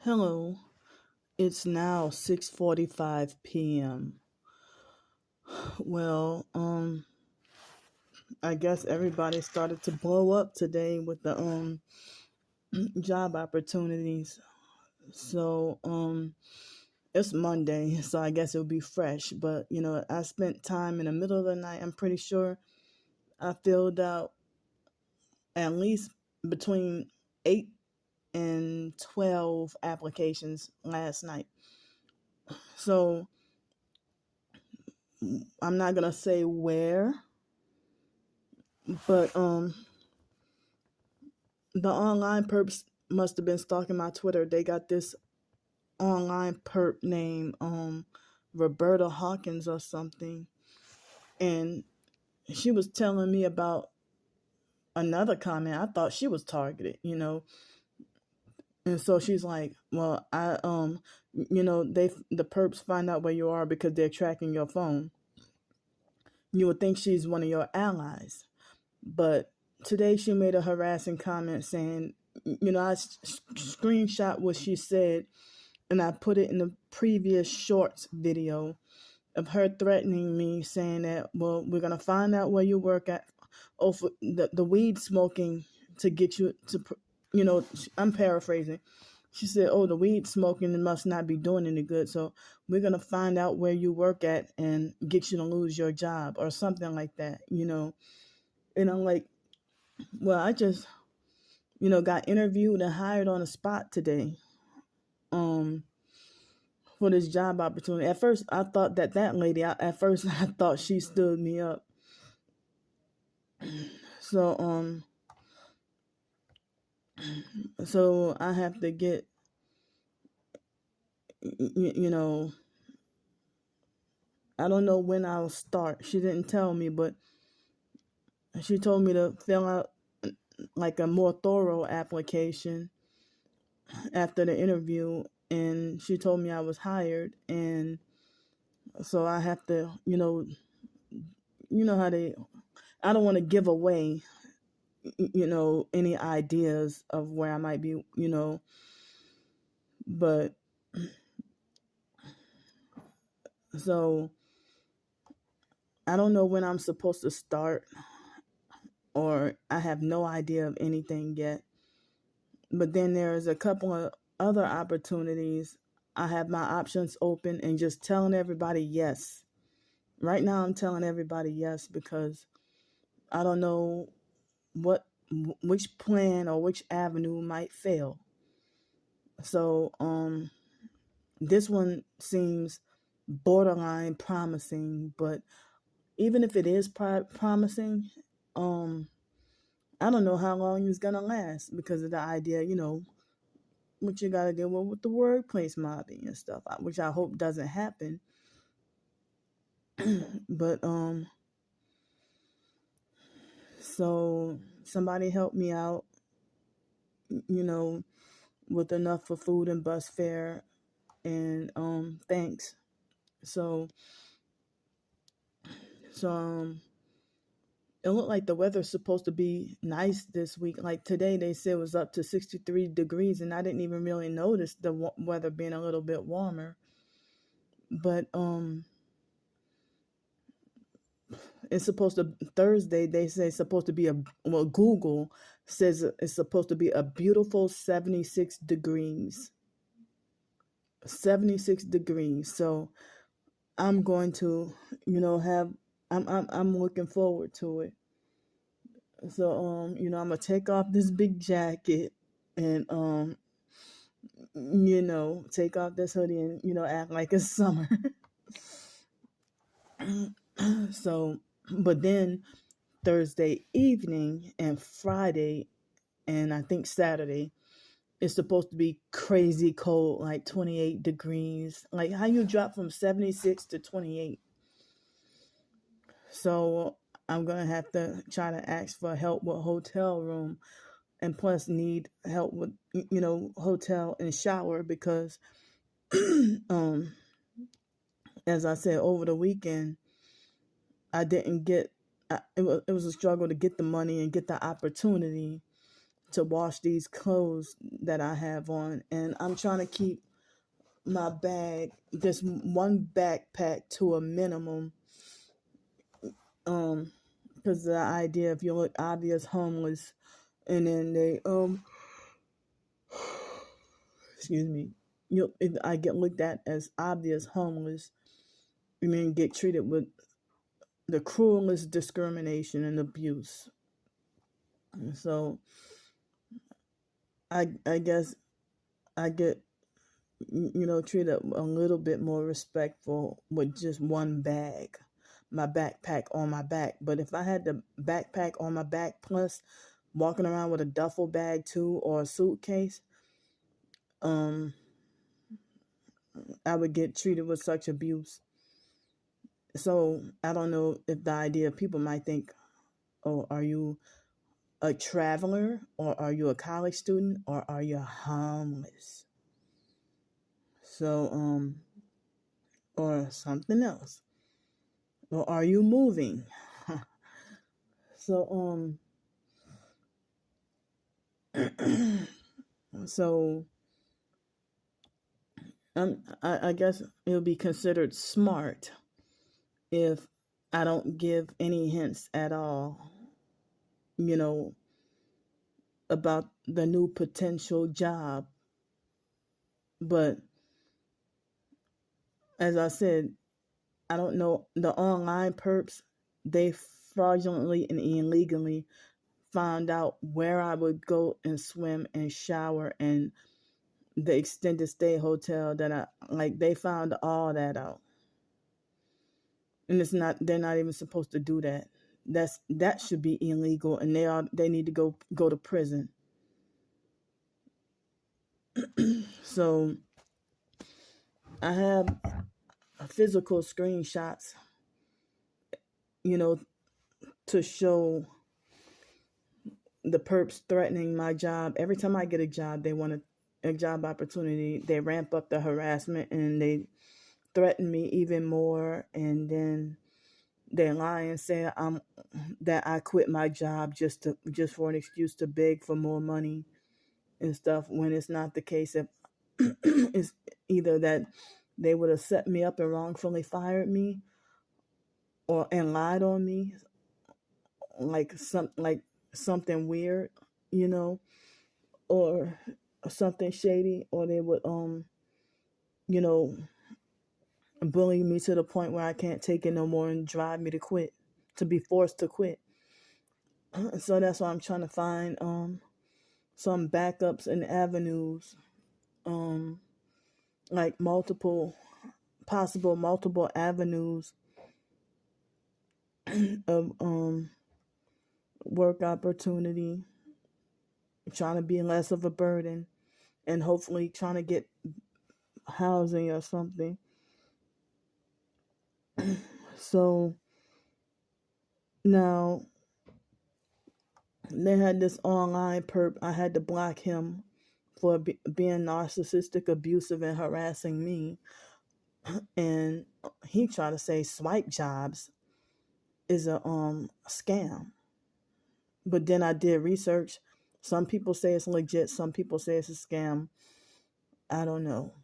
Hello, it's now 6:45 p.m. Well, I guess everybody started to blow up today with the job opportunities. So, it's Monday, so I guess it'll be fresh, but I spent time in the middle of the night. I'm pretty sure I filled out at least between 8 and 12 applications last night. So, I'm not going to say where, but the online perps must have been stalking my Twitter. They got this online perp named Roberta Hawkins or something, and she was telling me about another comment. I thought she was targeted. And so she's like, "Well, the perps find out where you are because they're tracking your phone. You would think she's one of your allies, but today she made a harassing comment saying, I screenshot what she said and I put it in the previous shorts video of her threatening me, saying that, well, we're going to find out where you work at. Oh, for the weed smoking to get you to, I'm paraphrasing. She said, oh, the weed smoking must not be doing any good. So we're going to find out where you work at and get you to lose your job or something like that. And I'm like, well, I just, got interviewed and hired on the spot today. For this job opportunity. At first, I thought that lady, I thought she stood me up. So, so I have to get, I don't know when I'll start. She didn't tell me, but she told me to fill out like a more thorough application after the interview, and she told me I was hired, and so I have to, how I don't want to give away, any ideas of where I might be, but so I don't know when I'm supposed to start, or I have no idea of anything yet. But then there's a couple of other opportunities. I have my options open and just telling everybody yes. Right now I'm telling everybody yes because I don't know which plan or which avenue might fail. So this one seems borderline promising, but even if it is promising, I don't know how long it's gonna last because of the idea, what you gotta deal with the workplace mobbing and stuff, which I hope doesn't happen. But so somebody help me out, with enough for food and bus fare, and thanks. So it looked like the weather's supposed to be nice this week. Like today, they said it was up to 63 degrees, and I didn't even really notice the weather being a little bit warmer. But it's supposed to, Thursday, they say it's supposed to be Google says it's supposed to be a beautiful 76 degrees. 76 degrees. So I'm going to, I'm looking forward to it. So I'm gonna take off this big jacket and take off this hoodie and act like it's summer. So, but then Thursday evening and Friday and I think Saturday, it's supposed to be crazy cold, like 28 degrees. Like how you drop from 76 to 28. So I'm going to have to try to ask for help with hotel room, and plus need help with, hotel and shower because, as I said, over the weekend, it was a struggle to get the money and get the opportunity to wash these clothes that I have on, and I'm trying to keep my bag, this one backpack, to a minimum. Because the idea, if you look obvious homeless, and then they excuse me, if I get looked at as obvious homeless, and then get treated with the cruelest discrimination and abuse. So I guess I get, treated a little bit more respectful with just one bag, my backpack on my back. But if I had the backpack on my back plus walking around with a duffel bag too, or a suitcase, I would get treated with such abuse. So I don't know if the idea, people might think, oh, are you a traveler, or are you a college student, or are you homeless? So, or something else. Or are you moving? So, so I guess it'll be considered smart if I don't give any hints at all, about the new potential job. But as I said, I don't know, the online perps, they fraudulently and illegally found out where I would go and swim and shower, and the extended stay hotel that I like. They found all that out. And they're not even supposed to do that. That should be illegal, and they need to go to prison. So I have physical screenshots, to show the perps threatening my job. Every time I get a job, they want a job opportunity, they ramp up the harassment and they threaten me even more, and then they lie and say that I quit my job just for an excuse to beg for more money and stuff, when it's not the case. If it's either that they would have set me up and wrongfully fired me, and lied on me, like something weird, or something shady, or they would you know bully me to the point where I can't take it no more and drive me to be forced to quit. So that's why I'm trying to find some backups and avenues, like multiple avenues of work opportunity, trying to be less of a burden, and hopefully trying to get housing or something. So now they had this online perp. I had to block him for being narcissistic, abusive, and harassing me. And he tried to say swipe jobs is a scam. But then I did research. Some people say it's legit. Some people say it's a scam. I don't know.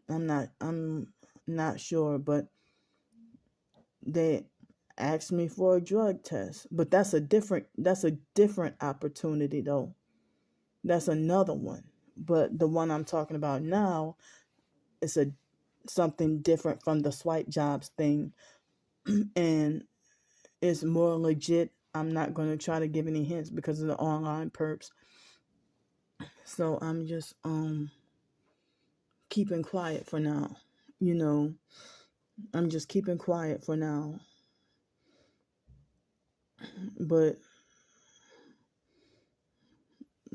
I'm not sure, but they asked me for a drug test. But that's a different opportunity though. That's another one. But the one I'm talking about now is something different from the swipe jobs thing, and it's more legit. I'm not going to try to give any hints because of the online perps. So I'm just keeping quiet for now. I'm just keeping quiet for now. But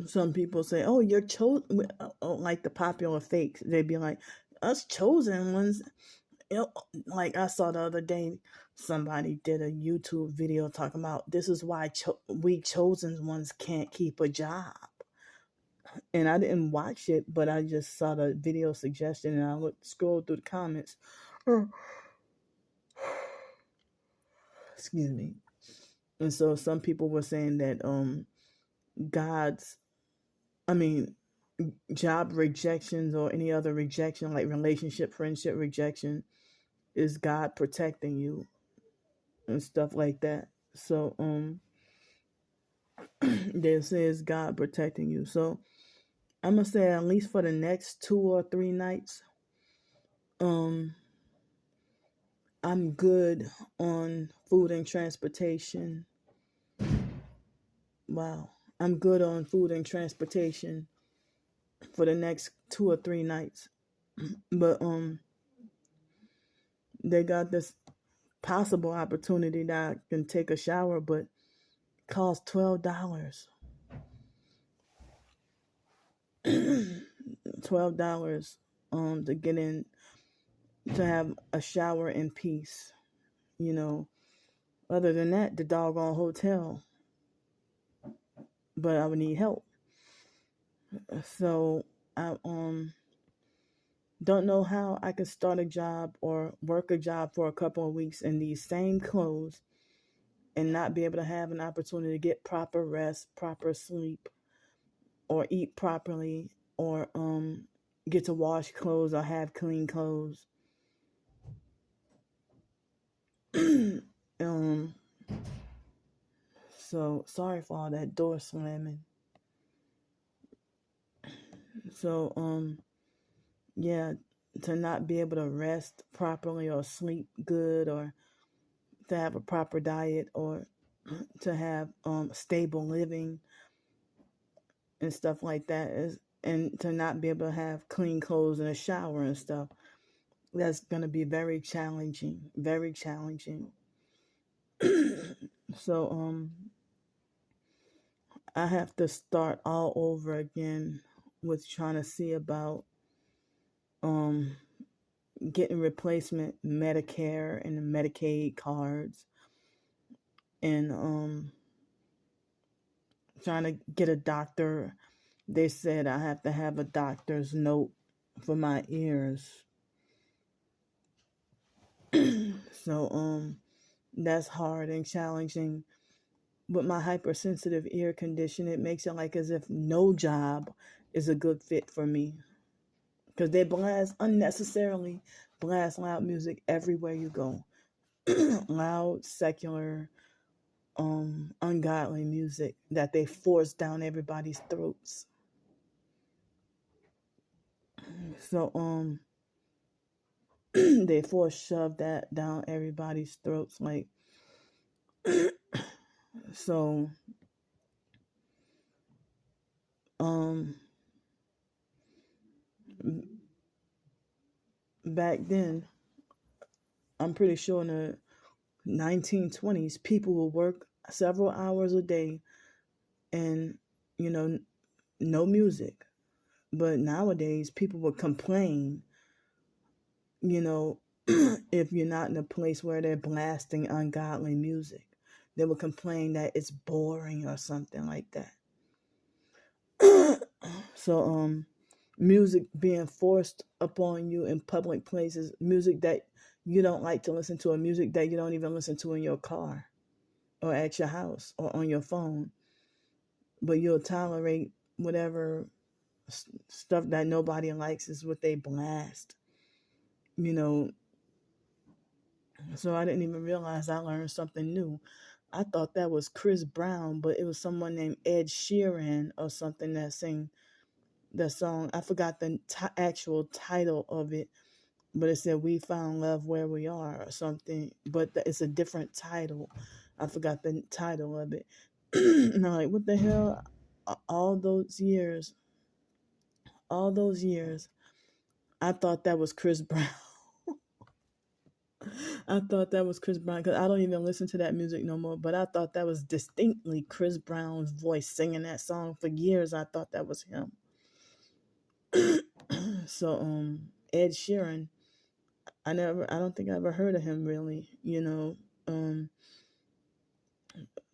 some people say, "Oh, you're chosen," like the popular fakes. They'd be like, "Us chosen ones." Like I saw the other day, somebody did a YouTube video talking about this is why we chosen ones can't keep a job. And I didn't watch it, but I just saw the video suggestion, and I scrolled through the comments. Excuse me. And so some people were saying that God's I mean, job rejections or any other rejection, like relationship, friendship rejection, is God protecting you and stuff like that. So they say it's God protecting you. So I'm gonna say at least for the next 2 or 3 nights, um, I'm good on food and transportation. Wow. I'm good on food and transportation for the next 2 or 3 nights. But they got this possible opportunity that I can take a shower, but it costs $12. $12 to get in, to have a shower in peace, you know. Other than that, the doggone hotel. But I would need help. So I don't know how I could start a job or work a job for a couple of weeks in these same clothes and not be able to have an opportunity to get proper rest, proper sleep, or eat properly, or get to wash clothes or have clean clothes. um so sorry for all that door slamming. So yeah, to not be able to rest properly or sleep good, or to have a proper diet, or to have stable living and stuff like that, is, and to not be able to have clean clothes and a shower and stuff, that's going to be very challenging, very challenging. So I have to start all over again with trying to see about um getting replacement Medicare and Medicaid cards, and trying to get a doctor. They said I have to have a doctor's note for my ears. So that's hard and challenging. With my hypersensitive ear condition, it makes it like as if no job is a good fit for me, because they unnecessarily blast loud music everywhere you go. Loud, secular, ungodly music that they force down everybody's throats. So they force shove that down everybody's throats, like. So um back then, I'm pretty sure in the 1920s, people would work several hours a day and, you know, no music. But nowadays, people would complain, you know, if you're not in a place where they're blasting ungodly music. They would complain that it's boring or something like that. So, music being forced upon you in public places, music that you don't like to listen to, or music that you don't even listen to in your car or at your house or on your phone, but you'll tolerate whatever stuff that nobody likes is what they blast, you know. So I didn't even realize I learned something new. I thought that was Chris Brown, but it was someone named Ed Sheeran or something that sang the song. I forgot the actual title of it, but it said "We Found Love Where We Are" or something. But it's a different title. I forgot the title of it. And I'm like, what the hell? All those years, I thought that was Chris Brown. I thought that was Chris Brown, because I don't even listen to that music no more. But I thought that was distinctly Chris Brown's voice singing that song. For years, I thought that was him. So Ed Sheeran, I don't think I ever heard of him really, you know.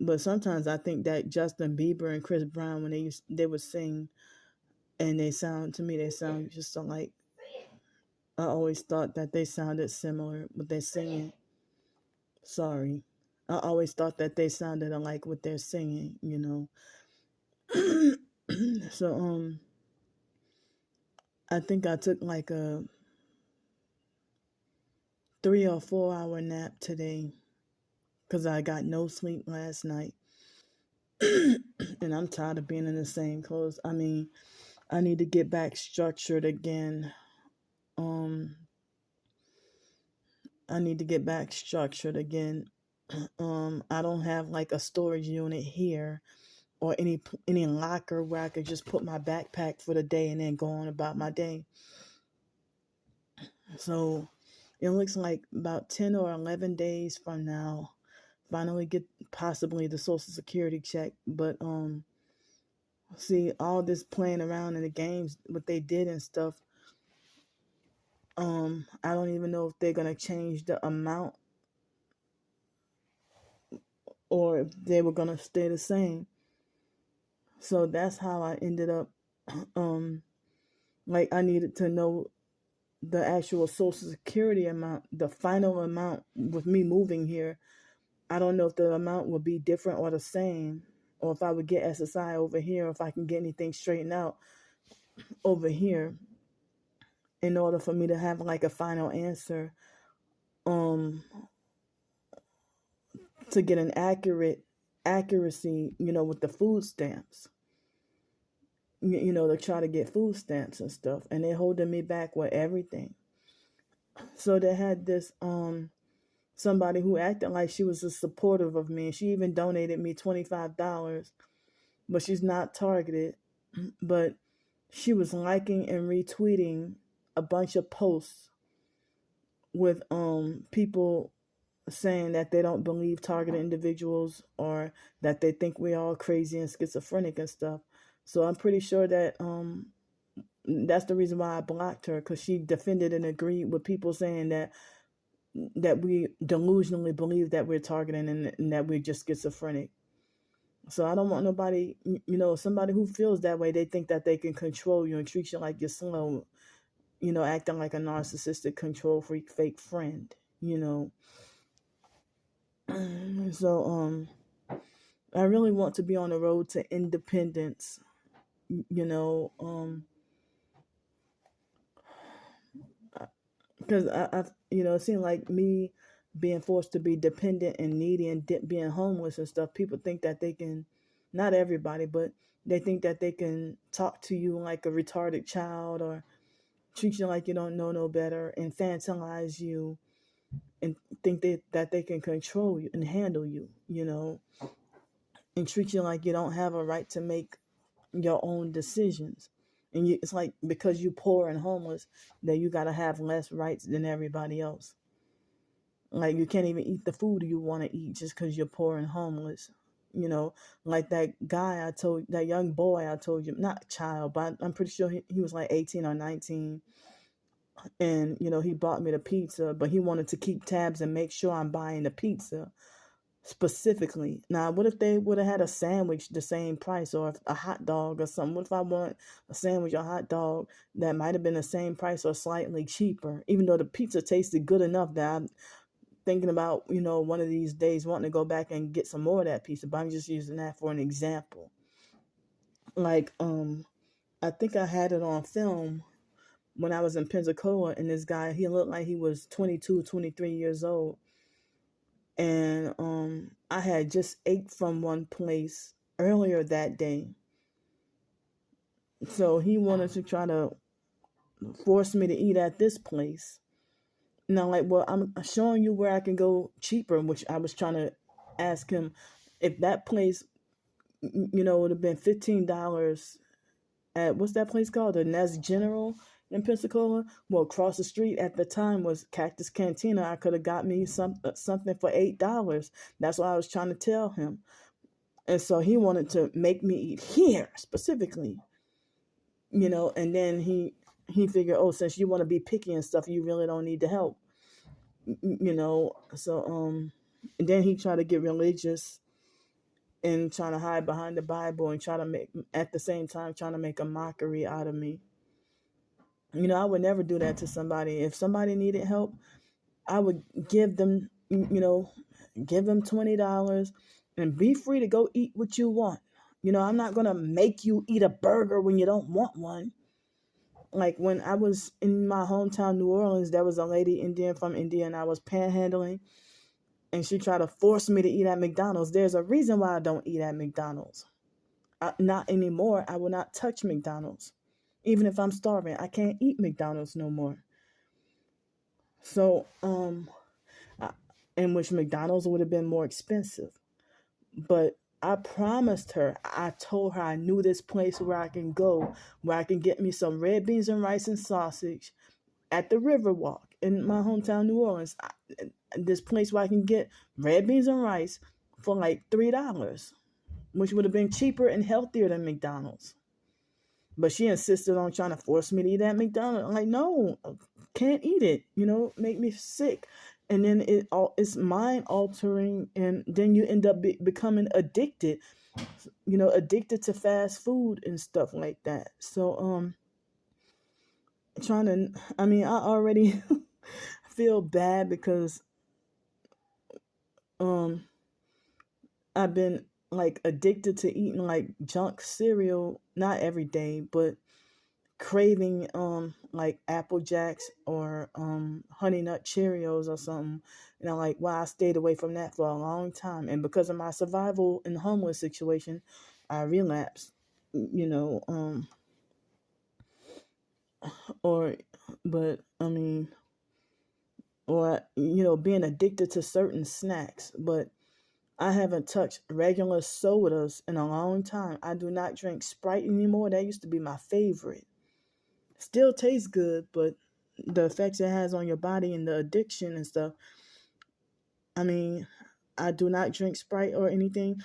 But sometimes I think that Justin Bieber and Chris Brown, when they would sing, and they sound just so like, I always thought that they sounded similar with their singing. Sorry. I always thought that they sounded alike with their singing, you know. So I think I took like a 3 or 4 hour nap today because I got no sleep last night. And I'm tired of being in the same clothes. I mean, I need to get back structured again. Um, I need to get back structured again. I don't have like a storage unit here or any locker where I could just put my backpack for the day and then go on about my day. So it looks like about 10 or 11 days from now, finally get possibly the Social Security check. But see, all this playing around in the games, what they did and stuff, I don't even know if they're gonna change the amount or if they were gonna stay the same. So that's how I ended up like I needed to know the actual Social Security amount, the final amount with me moving here. I don't know if the amount would be different or the same, or if I would get SSI over here, or if I can get anything straightened out over here in order for me to have like a final answer to get an accuracy, with the food stamps. To try to get food stamps and stuff. And they're holding me back with everything. So they had this somebody who acted like she was supportive of me. She even donated me $25, but she's not targeted. But she was liking and retweeting a bunch of posts with people saying that they don't believe targeted individuals or that they think we're all crazy and schizophrenic and stuff. So I'm pretty sure that that's the reason why I blocked her, because she defended and agreed with people saying that we delusionally believe that we're targeting and that we're just schizophrenic. So I don't want nobody, somebody who feels that way. They think that they can control you and treat you like you're slow, acting like a narcissistic control freak, fake friend, So I really want to be on the road to independence, because it seemed like me being forced to be dependent and needy and being homeless and stuff. People think that they can, not everybody, but they think that they can talk to you like a retarded child or treat you like you don't know no better, infantilize you, and think that they can control you and handle you, and treat you like you don't have a right to make your own decisions. And it's like because you're poor and homeless that you got to have less rights than everybody else. Like you can't even eat the food you want to eat just because you're poor and homeless. Like that young boy I told you, not child, but I'm pretty sure he was like 18 or 19. And, he bought me the pizza, but he wanted to keep tabs and make sure I'm buying the pizza specifically. Now, what if they would have had a sandwich the same price, or a hot dog or something? What if I want a sandwich or hot dog that might have been the same price or slightly cheaper, even though the pizza tasted good enough that I'm thinking about, one of these days wanting to go back and get some more of that pizza, but I'm just using that for an example. Like, I think I had it on film when I was in Pensacola, and this guy, he looked like he was 22, 23 years old. And I had just ate from one place earlier that day. So he wanted to try to force me to eat at this place. And I'm like, well, I'm showing you where I can go cheaper, which I was trying to ask him if that place, would have been $15 at, what's that place called? The Nest General in Pensacola. Well, across the street at the time was Cactus Cantina. I could have got me something for $8. That's what I was trying to tell him. And so he wanted to make me eat here specifically, and then he figured, oh, since you want to be picky and stuff, you really don't need the help, So and then he tried to get religious and trying to hide behind the Bible and try to make, at the same time, trying to make a mockery out of me. I would never do that to somebody. If somebody needed help, I would give them, give them $20 and be free to go eat what you want. I'm not going to make you eat a burger when you don't want one. Like when I was in my hometown, New Orleans, there was a lady Indian from India, and I was panhandling, and she tried to force me to eat at McDonald's. There's a reason why I don't eat at McDonald's. Not anymore. I will not touch McDonald's. Even if I'm starving, I can't eat McDonald's no more. So, in which McDonald's would have been more expensive. But I promised her, I told her I knew this place where I can go, where I can get me some red beans and rice and sausage at the Riverwalk in my hometown, New Orleans. This place where I can get red beans and rice for like $3, which would have been cheaper and healthier than McDonald's. But she insisted on trying to force me to eat at McDonald's. I'm like, no, can't eat it. Make me sick. And then it's mind altering, and then you end up becoming addicted. Addicted to fast food and stuff like that. So I already feel bad because I've been like addicted to eating like junk cereal, not every day, but craving like Apple Jacks or Honey Nut Cheerios or something. And I'm like, wow, I stayed away from that for a long time. And because of my survival in the homeless situation, I relapsed, or but I mean or being addicted to certain snacks. But I haven't touched regular sodas in a long time. I do not drink Sprite anymore. That used to be my favorite. Still tastes good, but the effects it has on your body and the addiction and stuff. I do not drink Sprite or anything,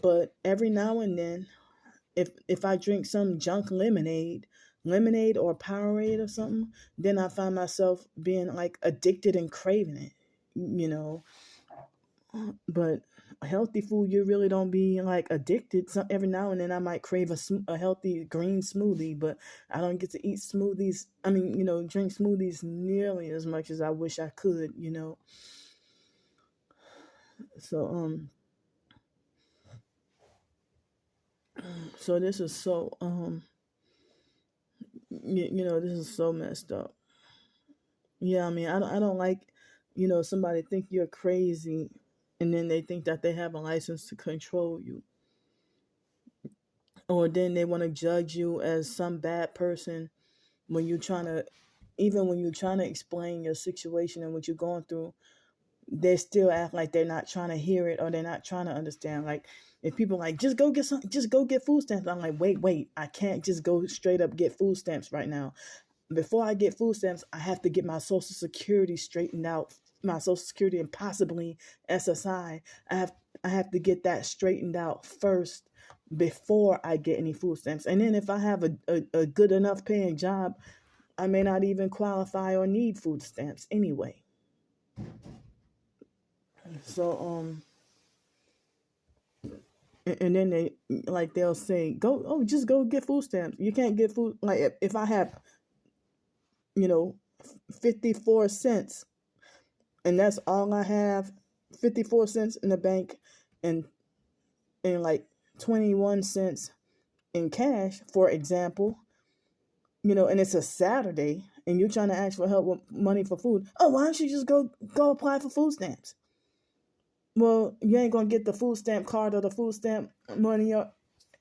but every now and then, if I drink some junk lemonade or Powerade or something, then I find myself being like addicted and craving it. But healthy food, you really don't be like addicted. So every now and then I might crave a healthy green smoothie, but I don't get to eat smoothies. Drink smoothies nearly as much as I wish I could. So so this is so this is so messed up. Yeah, I don't like somebody think you're crazy, and then they think that they have a license to control you. Or then they want to judge you as some bad person when you're trying to, even when you're trying to explain your situation and what you're going through, they still act like they're not trying to hear it, or they're not trying to understand. Like if people like, just go get food stamps. I'm like, wait, I can't just go straight up get food stamps right now. Before I get food stamps, I have to get my Social Security straightened out, my Social Security and possibly SSI. I have to get that straightened out first before I get any food stamps. And then if I have a good enough paying job, I may not even qualify or need food stamps anyway. So and then they'll say, just go get food stamps. You can't get food. Like if I have 54 cents, and that's all I have, 54 cents in the bank, and like 21 cents in cash, for example, and it's a Saturday, and you're trying to ask for help with money for food. Oh, why don't you just go apply for food stamps? Well, you ain't gonna get the food stamp card or the food stamp money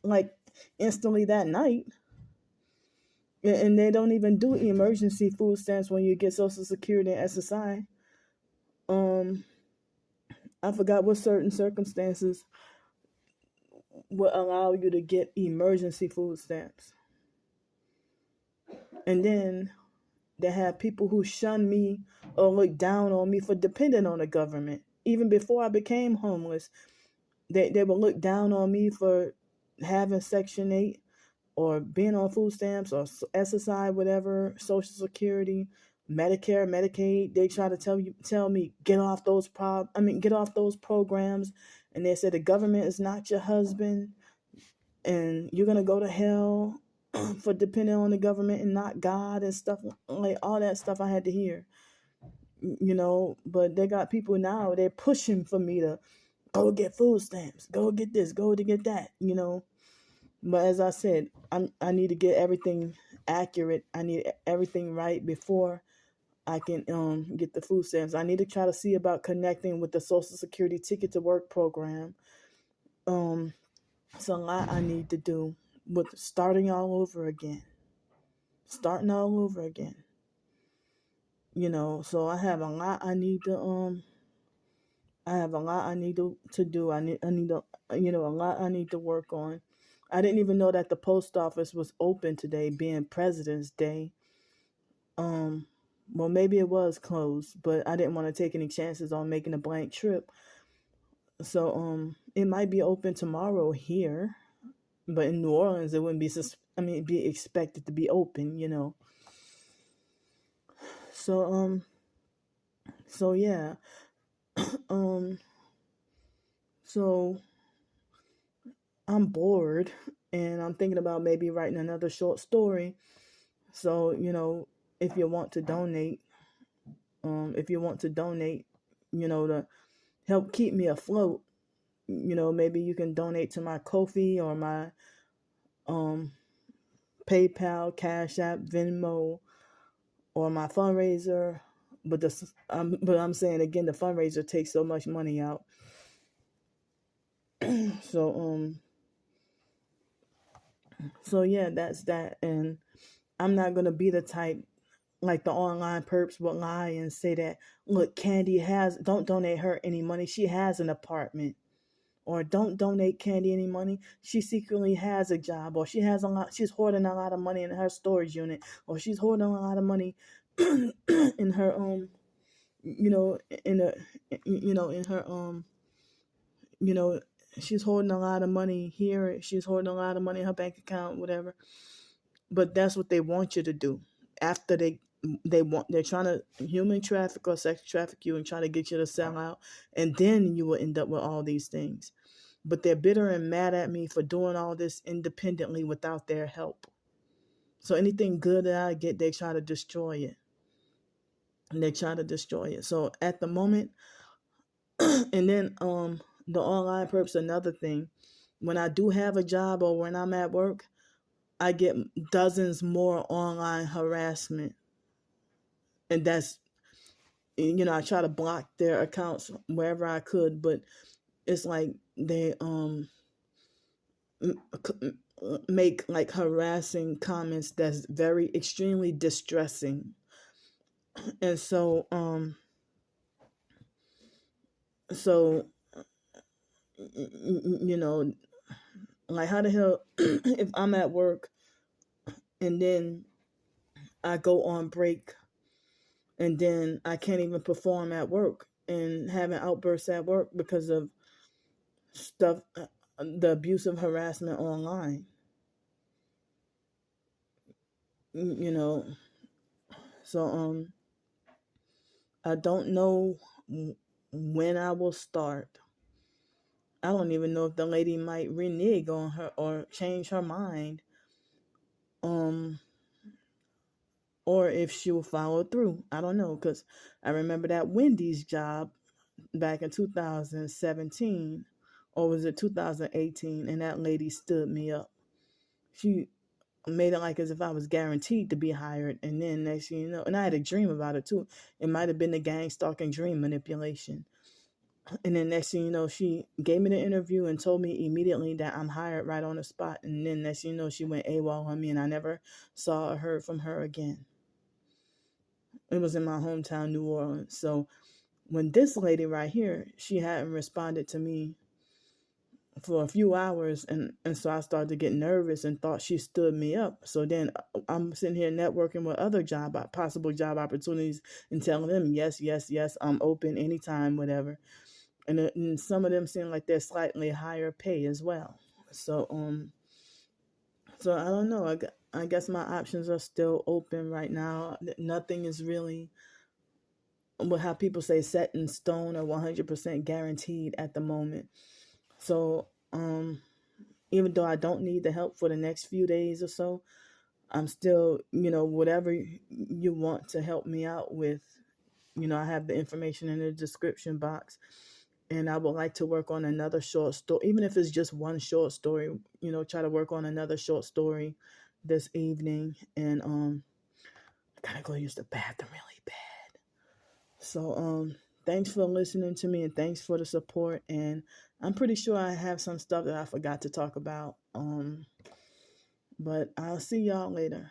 like instantly that night. And they don't even do emergency food stamps when you get Social Security and SSI. I forgot what certain circumstances will allow you to get emergency food stamps. And then they have people who shun me or look down on me for depending on the government. Even before I became homeless, they would look down on me for having Section 8 or being on food stamps or SSI, whatever, Social Security, Medicare, Medicaid. They try to tell me get off those programs, and they said the government is not your husband, and you're gonna go to hell for depending on the government and not God and stuff, like all that stuff I had to hear. But they got people now, they're pushing for me to go get food stamps, go get this, go to get that, But as I said, I need to get everything accurate. I need everything right before I can get the food stamps. I need to try to see about connecting with the Social Security Ticket to Work program. It's a lot I need to do with starting all over again. Starting all over again. So I have a lot I need to do. I need to a lot I need to work on. I didn't even know that the post office was open today, being President's Day. Well, maybe it was closed, but I didn't want to take any chances on making a blank trip. So it might be open tomorrow here, but in New Orleans it wouldn't be it'd be expected to be open. So so yeah. Um so I'm bored and I'm thinking about maybe writing another short story. So, if you want to donate, to help keep me afloat, maybe you can donate to my Ko-fi or my PayPal, Cash App, Venmo, or my fundraiser. But I'm saying again, the fundraiser takes so much money out. So so yeah, that's that. And I'm not gonna be the type like the online perps would lie and say that, look, Candy don't donate her any money. She has an apartment. Or don't donate Candy any money. She secretly has a job, or she's hoarding a lot of money in her storage unit, or she's hoarding a lot of money in her in a in her she's holding a lot of money here, she's holding a lot of money in her bank account, whatever. But that's what they want you to do after they're trying to human traffic or sex traffic you and try to get you to sell out, and then you will end up with all these things. But they're bitter and mad at me for doing all this independently without their help. So anything good that I get, they try to destroy it. So at the moment, and then the online perps, another thing. When I do have a job or when I'm at work, I get dozens more online harassment. And that's, I try to block their accounts wherever I could, but it's like they make like harassing comments that's very extremely distressing. And so like how the hell if I'm at work and then I go on break and then I can't even perform at work and having outbursts at work because of stuff, the abusive harassment online. So I don't know when I will start. I don't even know if the lady might renege on her or change her mind. Or if she will follow through. I don't know, because I remember that Wendys Job back in 2017, or was it 2018, and that lady stood me up. She made it like as if I was guaranteed to be hired, and then next thing you know, and I had a dream about it too. It might have been the gang stalking dream manipulation. And then next thing you know, she gave me the interview and told me immediately that I'm hired right on the spot. And then next thing you know, she went AWOL on me and I never saw or heard from her again. It was in my hometown, New Orleans. So when this lady right here, she hadn't responded to me for a few hours. And so I started to get nervous and thought she stood me up. So then I'm sitting here networking with other possible job opportunities and telling them, yes, I'm open anytime, whatever. And some of them seem like they're slightly higher pay as well. So I don't know. I guess my options are still open right now. Nothing is really, how people say, set in stone or 100% guaranteed at the moment. So even though I don't need the help for the next few days or so, I'm still, whatever you want to help me out with, I have the information in the description box. And I would like to work on another short story, even if it's just one short story, try to work on another short story this evening. And I gotta go use the bathroom really bad. So thanks for listening to me, and thanks for the support. And I'm pretty sure I have some stuff that I forgot to talk about. But I'll see y'all later.